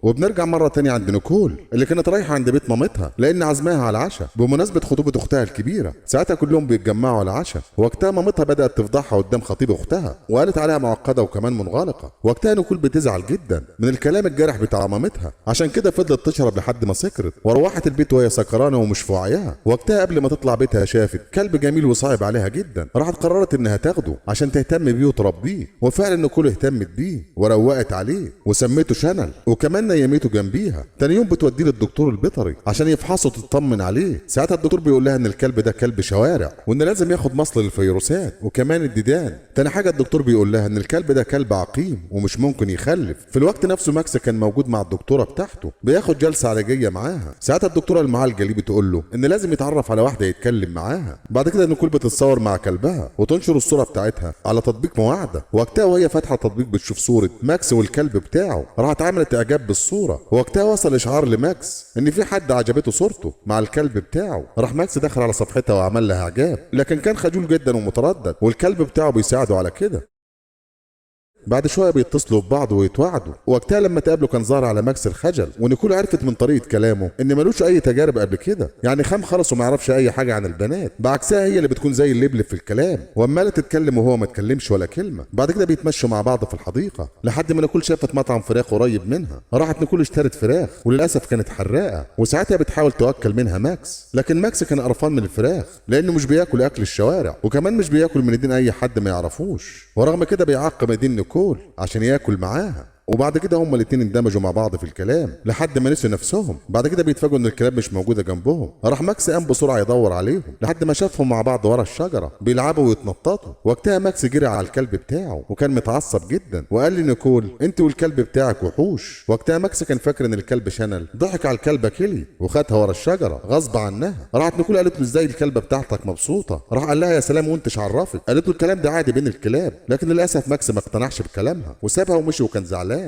وبنرجع مرة تانية عند نيكول اللي كانت رايحة عند بيت مامتها لأن عزمها على العشاء بمناسبة خطوبة أختها الكبيرة. ساعتها كلهم بيتجمعوا على العشاء. وقتها مامتها بدأت تفضحها قدام خطيب أختها وقالت عليها معقدة وكمان منغلقة. وقتها نيكول بتزعل جدا من الكلام الجارح بتاع مامتها، عشان كده فضلت تشرب لحد ما سكرت وروحت البيت وهي سكرانة ومش في وعيها. وقتها قبل ما تطلع بيتها شافت كلب جميل وصعب عليها جدا، راحت قررت انها تاخده عشان تهتم بيه وتربيه. وفعلا نيكول اهتمت بيه وروقت عليه وسميته شانل، وكمان نيمته جنبيها. تاني يوم بتوديه للدكتور البيطري عشان يفحصه وتطمن عليه. ساعتها الدكتور بيقول لها ان الكلب ده كلب شوارع وان لازم ياخد مصل للفيروسات وكمان الديدان. تاني حاجه الدكتور بيقول لها ان الكلب ده كلب عقيم ومش ممكن يخلف. في الوقت نفسه ماكس كان موجود مع الدكتوره بتاعته بياخد جلسه علاجيه معاها. ساعتها الدكتوره المعالجه ليه بتقول له ان لازم يتعرف على واحده يتكلم معاها. بعد كده نيكول بتتصور مع كلبها وتنشر الصوره بتاعتها على تطبيق مواعده. وقتها وهي فاتحه التطبيق بتشوف صوره ماكس والكلب بتاعه، راحت عملت اعجاب بالصوره. ووقتها وصل اشعار لماكس ان في حد عجبته صورته مع الكلب بتاعه. راح ماكس دخل على صفحتها وعمل لها اعجاب، لكن كان خجول جدا ومتردد والكلب بتاعه بيساعده على كده. بعد شويه بيتصلوا ببعض ويتوعدوا. وقتها لما تقابلوا كان ظاهر على ماكس الخجل، ونيكول عرفت من طريقه كلامه ان ملوش اي تجارب قبل كده، يعني خام خالص وما يعرفش اي حاجه عن البنات. بعكسها هي اللي بتكون زي اللبلب في الكلام وعماله تتكلم وهو ما اتكلمش ولا كلمه. بعد كده بيتمشوا مع بعض في الحديقه لحد ما نيكول شافت مطعم فراخ قريب منها. راحت نيكول اشترت فراخ وللاسف كانت حراقه، وساعتها بتحاول توكل منها ماكس، لكن ماكس كان قرفان من الفراخ لانه مش بياكل اكل الشوارع وكمان مش بياكل من ايدين اي حد ما يعرفوش. ورغم كده بيعقم ايدين نيكول عشان ياكل معاها. وبعد كده هما الاتنين اندمجوا مع بعض في الكلام لحد ما نسوا نفسهم. بعد كده بيتفاجئوا ان الكلاب مش موجوده جنبهم. راح ماكس قام بسرعه يدور عليهم لحد ما شافهم مع بعض ورا الشجره بيلعبوا ويتنططوا. وقتها ماكس جري على الكلب بتاعه وكان متعصب جدا وقال لنيكول انت والكلب بتاعك وحوش. وقتها ماكس كان فاكر ان الكلب شانل ضحك على الكلبه كيلي وخدها ورا الشجره غصب عنها. راحت نيكول قالت له ازاي الكلبه بتاعتك مبسوطه؟ راح قال لها يا سلام وانت عرفك. قالت له الكلام ده عادي بين الكلاب، لكن للاسف ماكس ما اقتنعش بكلامها وسابها ومشي وكان زعلان.